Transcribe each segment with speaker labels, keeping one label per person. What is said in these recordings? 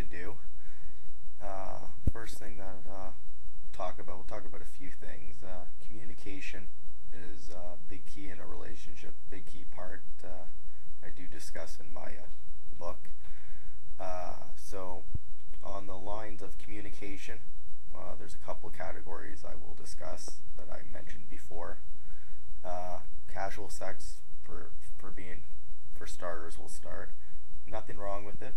Speaker 1: to do. First thing that we'll talk about a few things. Communication is a big key in a relationship, big key part I do discuss in my book. So on the lines of communication, there's a couple categories I will discuss that I mentioned before. Casual sex, for starters, will start. Nothing wrong with it.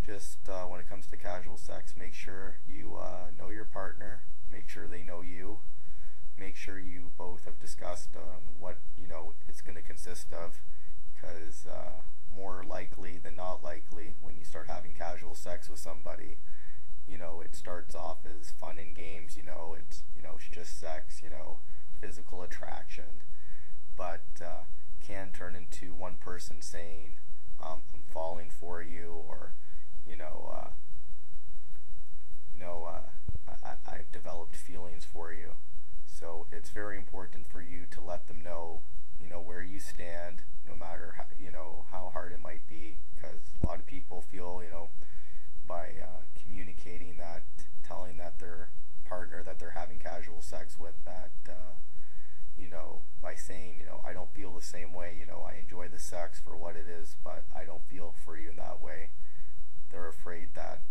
Speaker 1: Just when it comes to casual sex, make sure you know your partner, make sure they know you, make sure you both have discussed what it's going to consist of, because more likely than not likely, when you start having casual sex with somebody, it starts off as fun and games. It's just sex, physical attraction, but can turn into one person saying, I'm falling for you, or I've developed feelings for you. So it's very important for you to let them know, where you stand, no matter how hard it might be, because a lot of people feel, by communicating that, telling that their partner that they're having casual sex with, that by saying, I don't feel the same way, I enjoy the sex for what it is, but I don't feel for you in that way. They're afraid that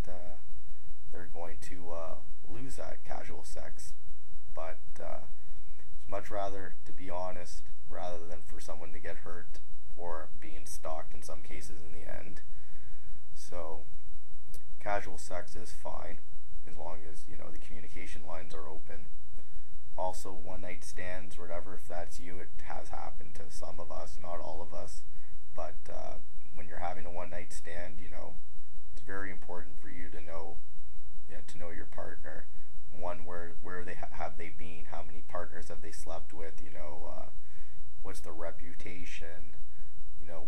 Speaker 1: they're going to lose that casual sex. But it's much rather to be honest rather than for someone to get hurt or being stalked in some cases in the end. So casual sex is fine as long as the communication lines are open. Also, one night stands, whatever, if that's you, it has happened to some of us, not all of us. But when you're having a one night stand, it's very important for you to know your partner. One, where they have they been, how many partners have they slept with, what's the reputation,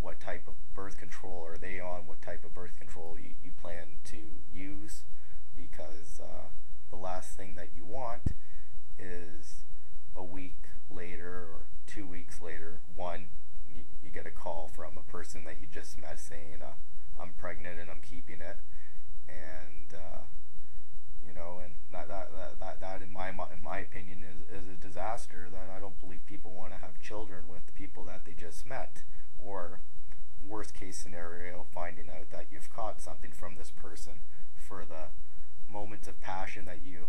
Speaker 1: what type of birth control are they on, what type of birth control you plan to use, because the last thing that you want is a week later or 2 weeks later, you get a call from a person that you just met saying, I'm pregnant and I'm keeping it, and that in my opinion is a disaster. That I don't believe people want to have children with the people that they just met, or worst case scenario, finding out that you've caught something from this person for the moments of passion that you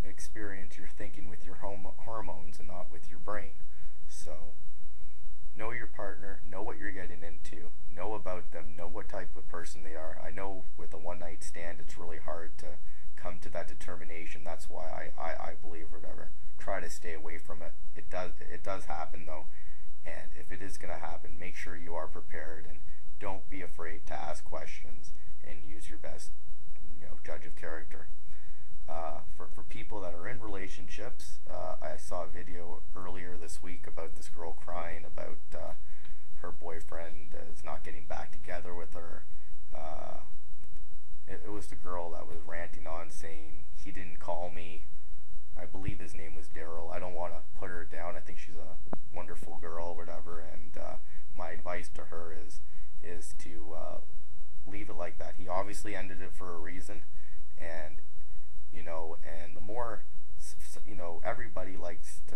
Speaker 1: experience. You're thinking with your hormones and not with your brain. So know your partner, know what you're getting into, know about them, know what type of person they are. I know with a one night stand it's really hard to come to that determination. That's why I believe, or whatever, try to stay away from it. It does happen though, and if it is going to happen, make sure you are prepared and don't be afraid to ask questions and use your best judge of character. For people that are in relationships, I saw a video earlier this week about this girl crying about her boyfriend is not getting back together with her. It was the girl that was ranting on, saying he didn't call me. I believe his name was Daryl. I don't want to put her down. I think she's a wonderful girl, whatever. And my advice to her is to leave it like that. He obviously ended it for a reason, and and the more, everybody likes to,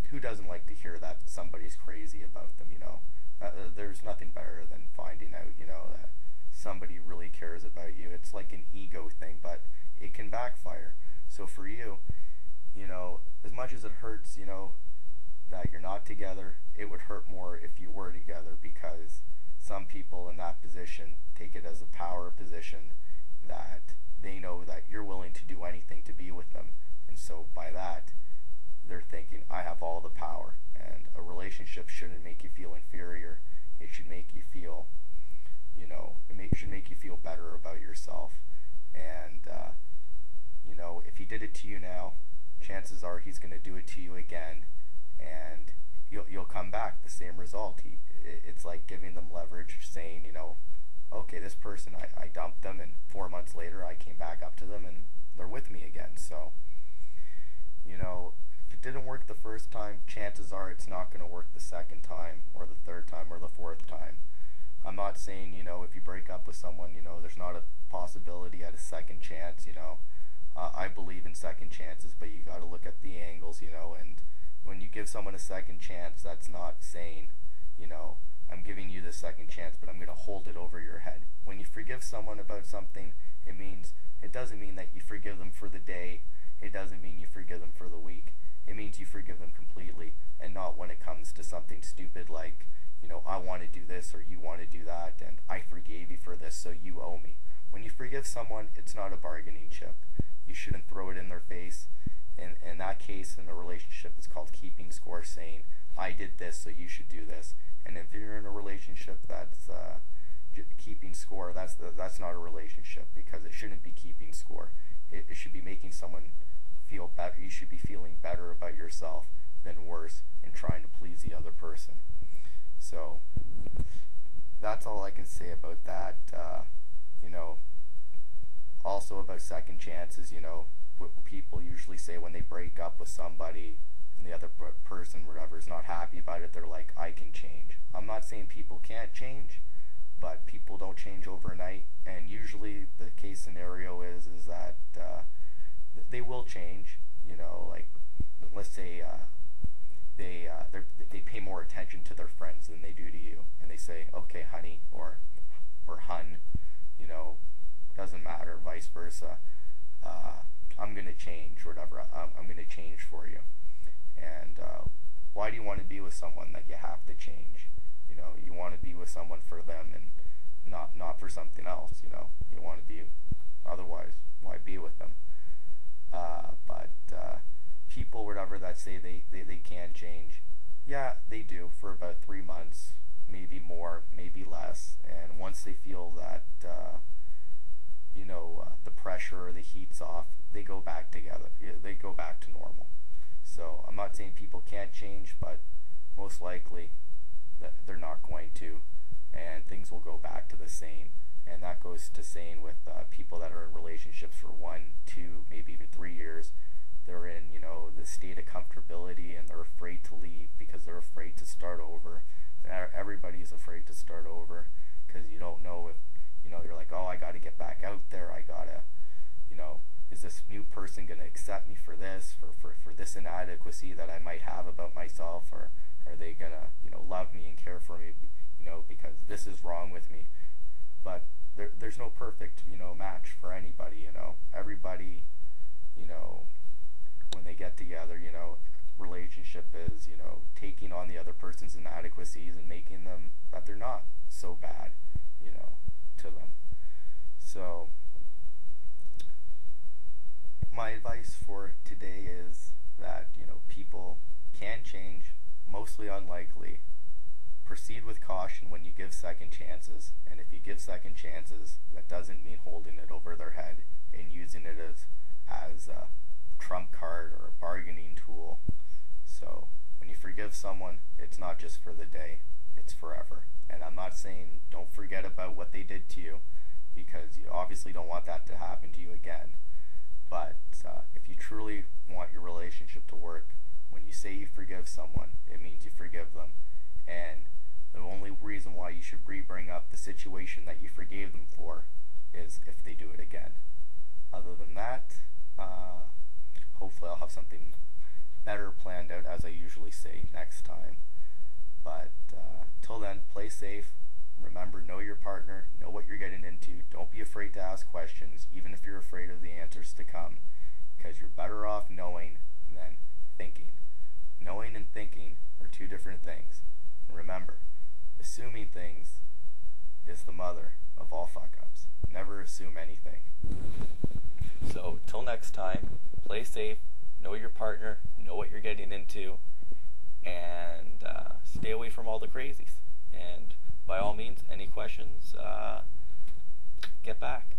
Speaker 1: who doesn't like to hear that somebody's crazy about them, there's nothing better than finding out, that somebody really cares about you. It's like an ego thing, but it can backfire. So for you, as much as it hurts, that you're not together, it would hurt more if you were together, because some people in that position take it as a power position, that they know that you're willing to do anything to be with them, and so by that they're thinking, I have all the power. And a relationship shouldn't make you feel inferior. It should make you feel, should make you feel better about yourself. And if he did it to you now, chances are he's going to do it to you again, and you'll come back the same result. It's like giving them leverage, saying, okay, this person, I dumped them, and 4 months later I came back up to them and they're with me again. So if it didn't work the first time, chances are it's not going to work the second time or the third time or the fourth time. I'm not saying, if you break up with someone, there's not a possibility at a second chance. I believe in second chances, but you got to look at the angles, and when you give someone a second chance, that's not saying, I'm giving you the second chance, but I'm going to hold it over your head. When you forgive someone about something, it doesn't mean that you forgive them for the day. It doesn't mean you forgive them for the week. It means you forgive them completely, and not when it comes to something stupid like, I want to do this or you want to do that, and I forgave you for this, so you owe me. When you forgive someone, it's not a bargaining chip. You shouldn't throw it in their face. In that case, in a relationship, it's called keeping score, saying, I did this, so you should do this. And if you're in a relationship that's keeping score, that's not a relationship, because it shouldn't be keeping score. It should be making someone feel better. You should be feeling better about yourself than worse and trying to please the other person. So that's all I can say about that. Also about second chances, what people usually say when they break up with somebody and the other person, whatever, is not happy about it, they're like, I can change. I'm not saying people can't change, but people don't change overnight, and usually the case scenario is that they will change. Like, let's say they pay more attention to their friends than they do to you, and they say, okay, honey, or hun, doesn't matter, vice versa. I'm going to change, or whatever. I'm going to change for you. And why do you want to be with someone that you have to change? You want to be with someone for them and not for something else. You want to be, otherwise, why be with them? But people, whatever, that say they can change, yeah, they do for about 3 months, maybe more, maybe less. And once they feel that the pressure or the heat's off, they go back together. They go back to normal. So I'm not saying people can't change, but most likely that they're not going to, and things will go back to the same. And that goes to saying with people that are in relationships for 1, 2, maybe even 3 years, they're in the state of comfortability, and they're afraid to leave because they're afraid to start over. Everybody's afraid to start over because you don't know if you're like, oh, I got to get back out there. I gotta, is this new person going to accept me for this, for this inadequacy that I might have about myself, or are they going to, love me and care for me, because this is wrong with me? But there's no perfect, match for anybody, Everybody, when they get together, relationship is, taking on the other person's inadequacies and making them that they're not so bad, to them. So my advice for today is that, people can change, mostly unlikely. Proceed with caution when you give second chances, and if you give second chances, that doesn't mean holding it over their head and using it as a trump card or a bargaining tool. So when you forgive someone, it's not just for the day, it's forever. And I'm not saying don't forget about what they did to you, because you obviously don't want that to happen to you again. But if you truly want your relationship to work, when you say you forgive someone, it means you forgive them. And the only reason why you should bring up the situation that you forgave them for is if they do it again. Other than that, hopefully I'll have something better planned out, as I usually say, next time. But till then, play safe. Remember, know your partner, know what you're getting into. Don't be afraid to ask questions, even if you're afraid of the answers to come, because you're better off knowing than thinking. Knowing and thinking are two different things. And remember, assuming things is the mother of all fuck-ups. Never assume anything. So, till next time, play safe, know your partner, know what you're getting into, and stay away from all the crazies. And by all means, any questions, get back.